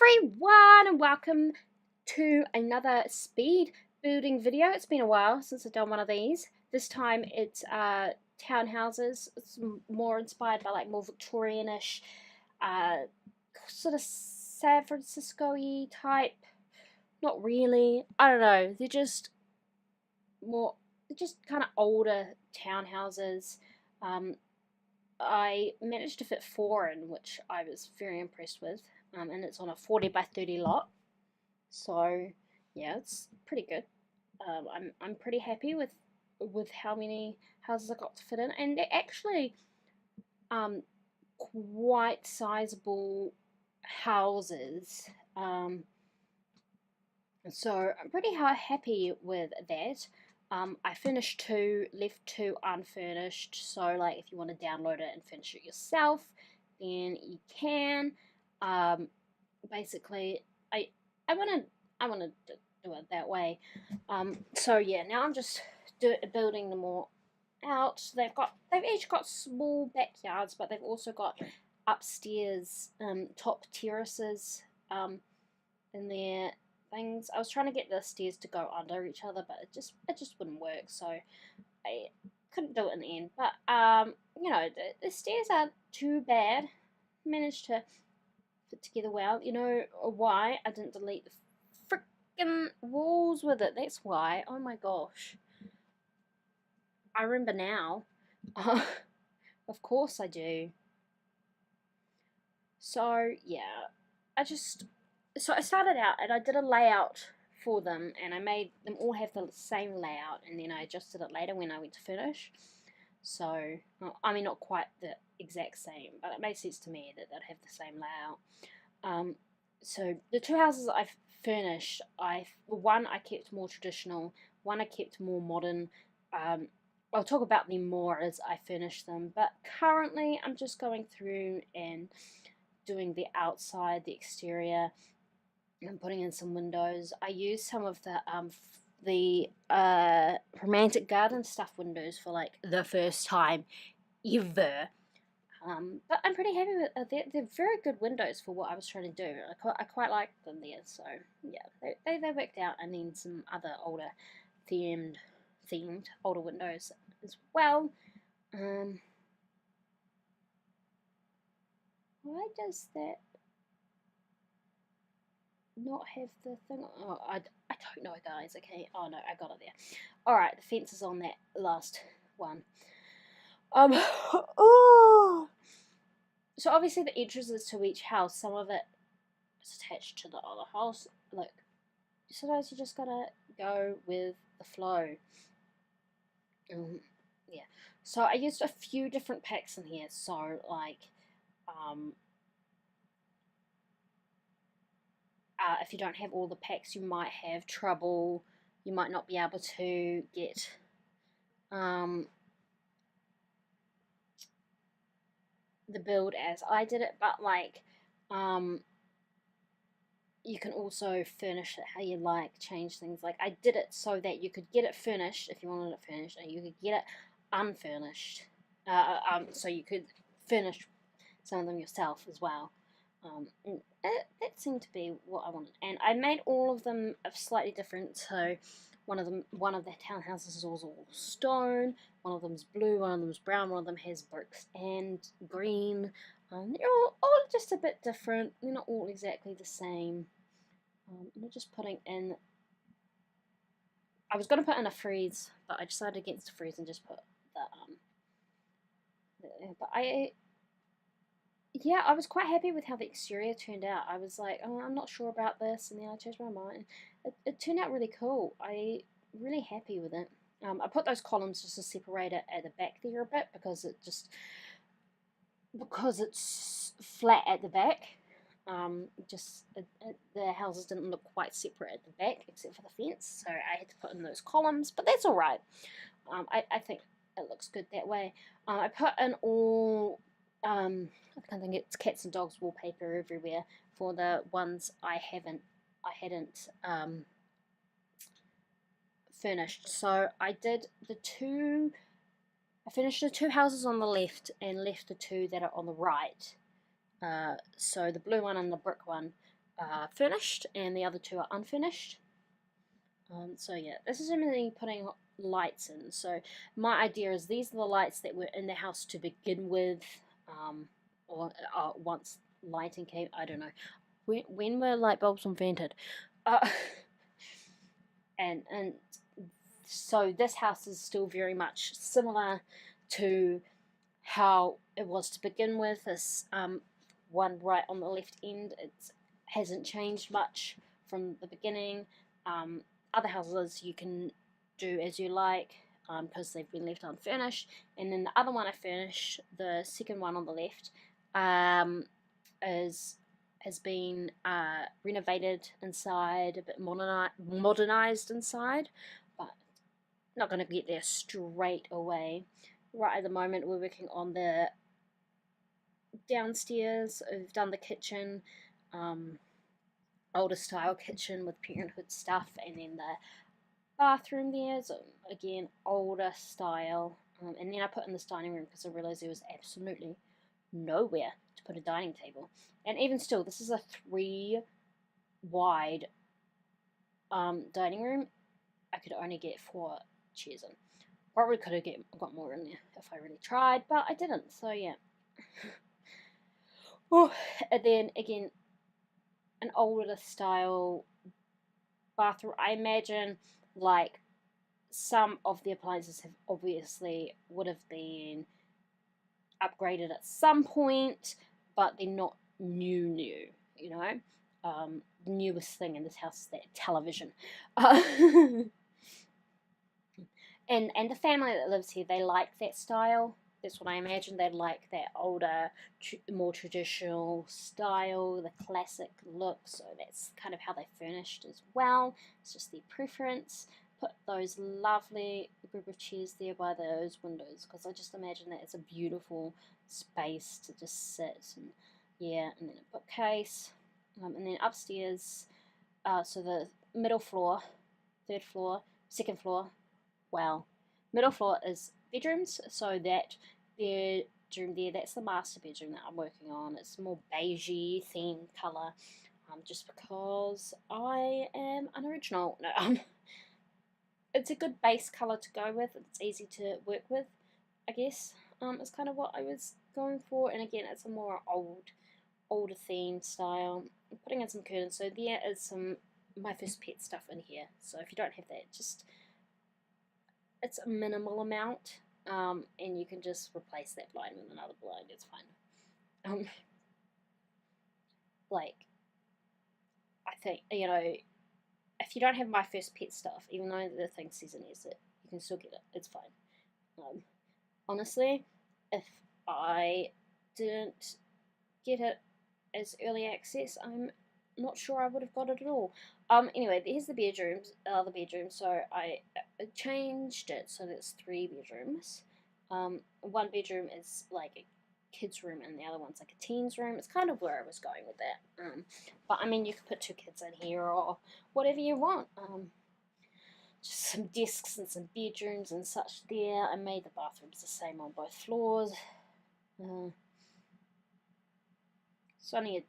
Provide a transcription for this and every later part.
everyone, and welcome to another speed building video. It's been a while since I've done one of these. This time it's townhouses. It's more inspired by like more Victorian-ish, sort of San Francisco-y type. Not really. I don't know. They're just kind of older townhouses. I managed to fit 4 in, which I was very impressed with. And it's on a 40 by 30 lot, so yeah, it's pretty good. I'm pretty happy with how many houses I got to fit in, and they're actually quite sizable houses. So I'm pretty happy with that. I finished 2, left 2 unfurnished, so like if you want to download it and finish it yourself, then you can. Basically, I want to do it that way. So yeah, now I'm just building them all out. They've each got small backyards, but they've also got upstairs top terraces in their things. I was trying to get the stairs to go under each other, but it just wouldn't work, so I couldn't do it in the end. But you know, the stairs aren't too bad. Managed to fit together well. You know why I didn't delete the freaking walls with it? That's why. Oh my gosh, I remember now. Of course I do. So yeah, I started out and I did a layout for them, and I made them all have the same layout, and then I adjusted it later when I went to finish. So I mean, not quite the exact same, but it made sense to me that they'd have the same layout. So the 2 houses I've furnished, one I kept more traditional, one I kept more modern. I'll talk about them more as I finish them, but currently I'm just going through and doing the outside, the exterior, and putting in some windows. I used some of the romantic garden stuff windows for like the first time ever. But I'm pretty happy with they're very good windows for what I was trying to do. I quite like them there, so yeah, they worked out. And then some other older themed older windows as well. Why does that not have the thing? Oh, I don't know, guys. Okay. Oh no, I got it there. All right, the fence is on that last one. Oh. So obviously the entrances to each house, some of it is attached to the other house. Like, sometimes you just gotta go with the flow. Yeah. So I used a few different packs in here. So like, if you don't have all the packs, you might have trouble. You might not be able to get the build as I did it, but like you can also furnish it how you like, change things. Like I did it so that you could get it furnished if you wanted it furnished, and you could get it unfurnished, so you could furnish some of them yourself as well. That seemed to be what I wanted, and I made all of them slightly different. So one of the townhouses is all stone, one of them's blue, one of them's brown, one of them has bricks and green. They're all just a bit different. They're not all exactly the same. I'm just putting in. I was going to put in a frieze, but I decided against a frieze and just put but yeah, I was quite happy with how the exterior turned out. I was like, oh, I'm not sure about this, and then I changed my mind. It turned out really cool. I'm really happy with it. I put those columns just to separate it at the back there a bit, because it's flat at the back. The houses didn't look quite separate at the back, except for the fence, so I had to put in those columns, but that's alright. I think it looks good that way. I put in all I can't think, it's cats and dogs wallpaper everywhere for the ones I hadn't finished. So I did I finished the 2 houses on the left and left the 2 that are on the right. So the blue one and the brick one, furnished and the other 2 are unfinished. So yeah, this is only putting lights in. So my idea is these are the lights that were in the house to begin with, or once lighting came. I don't know when were light bulbs invented, and so this house is still very much similar to how it was to begin with. This one right on the left end, it hasn't changed much from the beginning. Other houses you can do as you like because they've been left unfurnished. And then the other one I furnished, the second one on the left, has been renovated inside, a bit modernized inside, but not going to get there straight away. Right at the moment we're working on the downstairs. We've done the kitchen, older style kitchen with parenthood stuff, and then the bathroom there is again older style, and then I put in this dining room because I realised there was absolutely nowhere to put a dining table. And even still, this is a 3 wide dining room. I could only get 4 chairs in. Probably could have got more in there if I really tried, but I didn't, so yeah. Oh, and then again, an older style bathroom. I imagine like some of the appliances have obviously would have been upgraded at some point, but they're not new, you know. The newest thing in this house is that television. And the family that lives here, they like that style. That's what I imagine. They like that older, more traditional style, the classic look. So that's kind of how they furnished as well. It's just their preference. Put those lovely group of chairs there by those windows because I just imagine that it's a beautiful space to just sit. And yeah, and then a bookcase. And then upstairs, so the middle floor, 3rd floor, 2nd floor, well, middle floor is bedrooms, so that bedroom there, that's the master bedroom that I'm working on. It's more beigey themed colour, just because I am unoriginal. No, it's a good base colour to go with. It's easy to work with, I guess. It's kind of what I was going for, and again, it's a more older themed style. I'm putting in some curtains, so there is some My First Pet stuff in here. So if you don't have that, just it's a minimal amount, and you can just replace that blind with another blind. It's fine. Like, I think, you know, if you don't have My First Pet stuff, even though the thing says it is it, you can still get it. It's fine. Honestly, if I didn't get it as early access, I'm not sure I would have got it at all. Anyway, here's the bedrooms. So I changed it so there's 3 bedrooms. One bedroom is like a kid's room, and the other one's like a teen's room. It's kind of where I was going with that. But I mean, you could put 2 kids in here or whatever you want. Just some desks and some bedrooms and such there. I made the bathrooms the same on both floors. It's only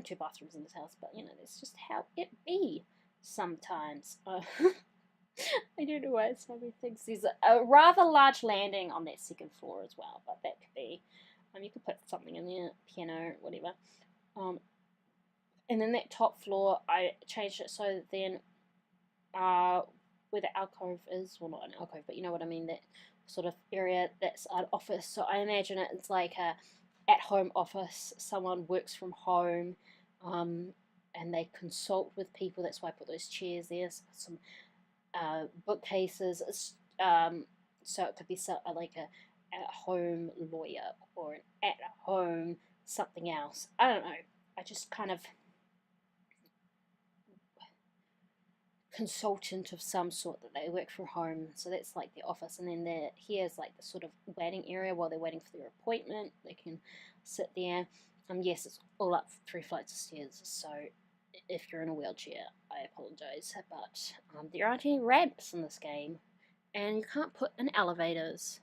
2 bathrooms in this house, but you know, that's just how it be sometimes. I don't know why it's so many things. There's a rather large landing on that 2nd floor as well, but that could be, you could put something in there, piano, whatever. And then that top floor, I changed it so that then where the alcove is, well, not an alcove, but you know what I mean, that sort of area, that's an office. So I imagine it's like a at-home office. Someone works from home, and they consult with people. That's why I put those chairs there. Some bookcases. So it could be like a at-home lawyer or an at-home something else. I don't know. I just kind of consultant of some sort that they work from home. So that's like the office, and then here's like the sort of waiting area while they're waiting for their appointment. They can sit there. Yes, it's all up 3 flights of stairs, so if you're in a wheelchair, I apologise, but there aren't any ramps in this game, and you can't put in elevators.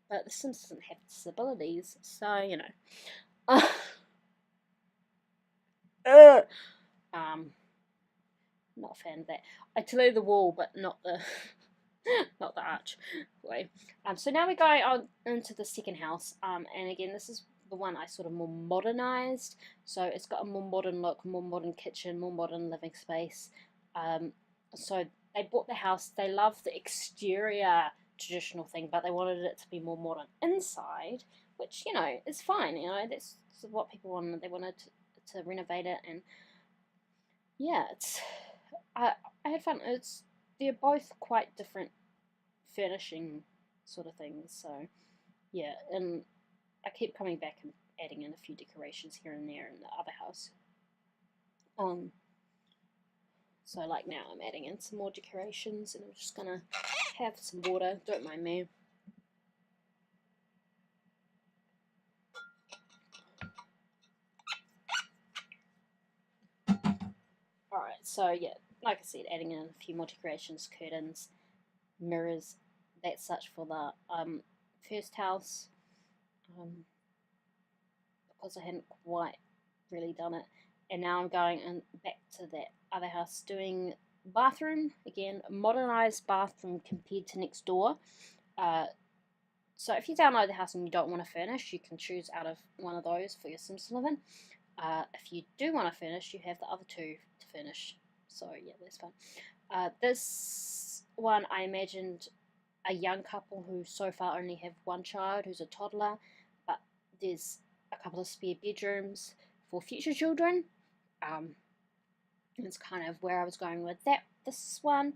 But The Sims doesn't have disabilities, so you know. Not a fan of that. I tell you the wall, but not the not the archway. So now we're going on into the second house. And again, this is the one I sort of more modernized. So it's got a more modern look, more modern kitchen, more modern living space. So they bought the house. They love the exterior traditional thing, but they wanted it to be more modern inside, which, you know, is fine. You know, that's what people wanted. They wanted to renovate it, and yeah, I had fun. They're both quite different furnishing sort of things. So yeah, and I keep coming back and adding in a few decorations here and there in the other house. So like now I'm adding in some more decorations, and I'm just gonna have some water. Don't mind me. Alright, so yeah, like I said, adding in a few more decorations, curtains, mirrors, that's such for the first house, because I hadn't quite really done it. And now I'm going in back to that other house, doing bathroom, again, modernized bathroom compared to next door. So if you download the house and you don't want to furnish, you can choose out of one of those for your Sims to live in. If you do want to furnish, you have the other two to furnish. So yeah, that's fun. This one, I imagined a young couple who so far only have one child who's a toddler, but there's a couple of spare bedrooms for future children. It's kind of where I was going with this one.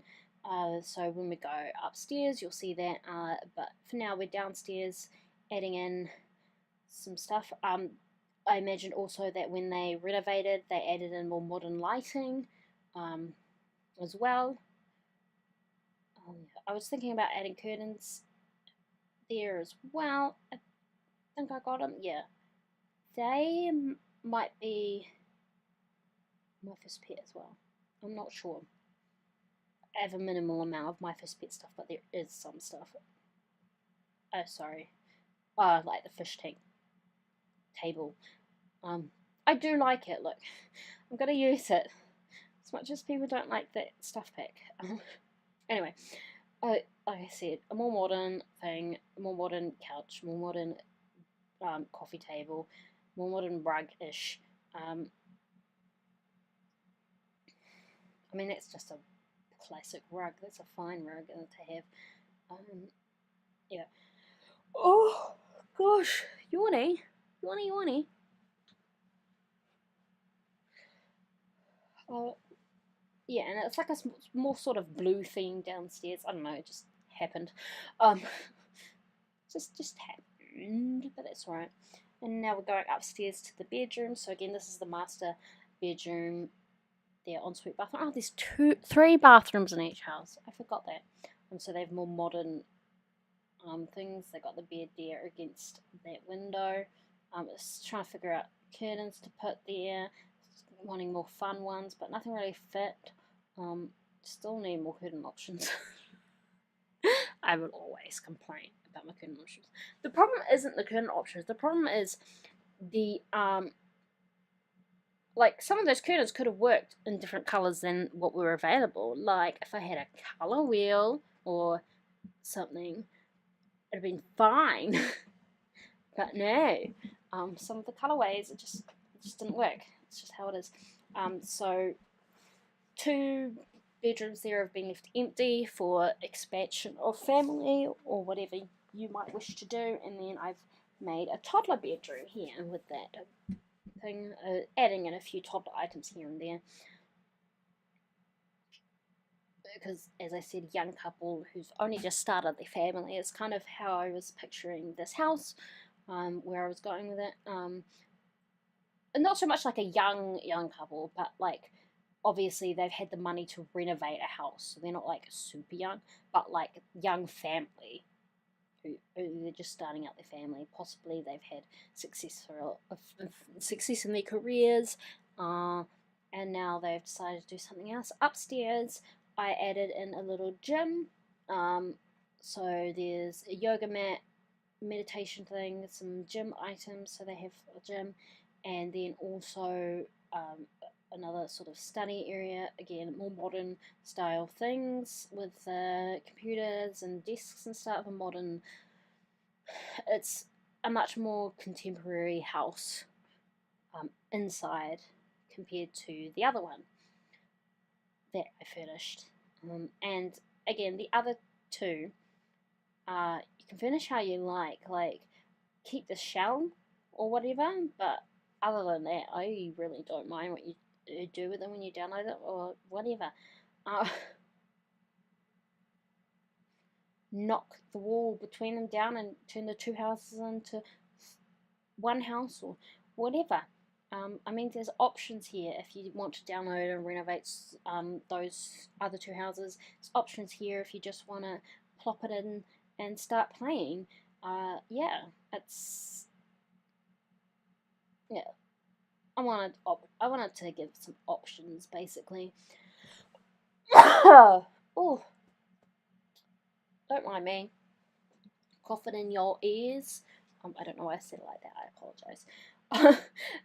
So when we go upstairs, you'll see that. But for now, we're downstairs, adding in some stuff. I imagined also that when they renovated, they added in more modern lighting as well. I was thinking about adding curtains there as well. I think I got them. Yeah, they might be my first pet as well. I'm not sure. I have a minimal amount of my first pet stuff, but there is some stuff. Oh, sorry. Like the fish tank table. I do like it. Look, I'm gonna use it. As much as people don't like that stuff pack. Anyway, like I said, a more modern thing, a more modern couch, more modern coffee table, more modern rug-ish. I mean, that's just a classic rug. That's a fine rug to have. Yeah. Oh gosh, yawny. Yeah, and it's like a more sort of blue theme downstairs. I don't know, it just happened. Just happened, but that's right. And now we're going upstairs to the bedroom. So again, this is the master bedroom. Their ensuite bathroom. Oh, there's three bathrooms in each house. I forgot that. So they have more modern things. They got the bed there against that window. Just trying to figure out curtains to put there. Wanting more fun ones, but nothing really fit. Still need more curtain options. I would always complain about my curtain options. The problem isn't the curtain options. The problem is the like some of those curtains could have worked in different colours than what were available. Like if I had a colour wheel or something, it'd have been fine. But no, some of the colourways it just didn't work. It's just how it is. So 2 bedrooms there have been left empty for expansion of family or whatever you might wish to do, and then I've made a toddler bedroom here with that thing, adding in a few toddler items here and there. Because, as I said, young couple who's only just started their family is kind of how I was picturing this house, where I was going with it. And not so much like a young couple, but like obviously they've had the money to renovate a house, so they're not like super young, but like young family who they're just starting out their family. Possibly they've had success in their careers, and now they've decided to do something else. Upstairs, I added in a little gym. So there's a yoga mat, meditation thing, some gym items. So they have a gym. and then also another sort of study area, again more modern style things with computers and desks and stuff, a modern, it's a much more contemporary house inside compared to the other one that I furnished. And again, the other two, you can furnish how you like keep the shell or whatever, but other than that, I really don't mind what you do with them when you download it or whatever. Knock the wall between them down and turn the two houses into one house or whatever. I mean, there's options here if you want to download and renovate those other two houses. There's options here if you just want to plop it in and start playing. Yeah, it's, yeah. I wanted to give some options, basically. Oh, don't mind me. Coughing in your ears. I don't know why I said it like that. I apologize.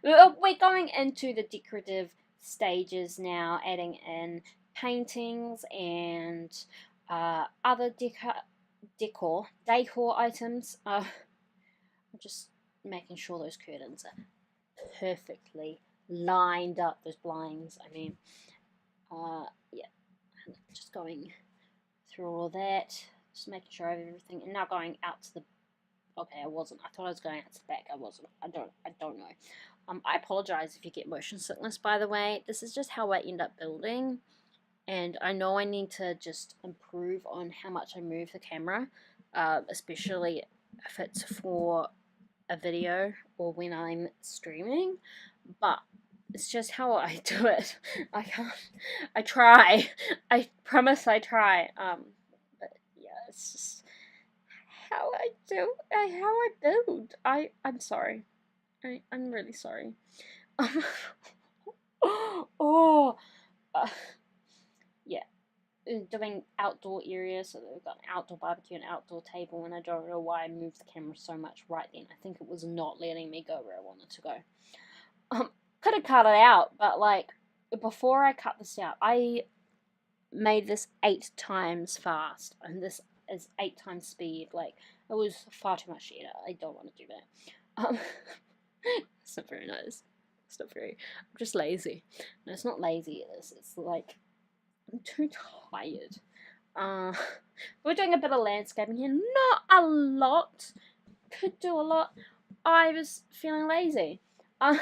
We're going into the decorative stages now, adding in paintings and other decor items. I'm just making sure those curtains are perfectly lined up, those blinds, I mean. Yeah, just going through all that, just making sure I have everything, and now going out to the, okay, I wasn't, I thought I was going out to the back, I wasn't, I don't know. I apologize if you get motion sickness, by the way. This is just how I end up building, and I know I need to just improve on how much I move the camera, especially if it's for a video or when I'm streaming, but it's just how I do it. I can't, I try, I promise I try, but yeah, it's just how I do, how I build. I'm sorry, I'm really sorry. Yeah, doing outdoor areas, so they've got an outdoor barbecue and outdoor table, and I don't know why I moved the camera so much right then. I think it was not letting me go where I wanted to go. Could have cut it out, but like, before I cut this out, I made this 8 times fast, and this is 8 times speed. Like, it was far too much data. I don't want to do that. It's not very nice. It's not very, I'm just lazy. No, it's not lazy, it's like, I'm too tired. We're doing a bit of landscaping here. Not a lot. Could do a lot. I was feeling lazy. But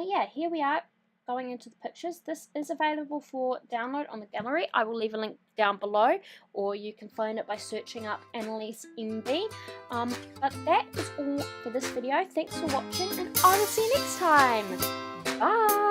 yeah, here we are going into the pictures. This is available for download on the gallery. I will leave a link down below, or you can find it by searching up AnnelieseMB. But that is all for this video. Thanks for watching, and I will see you next time. Bye!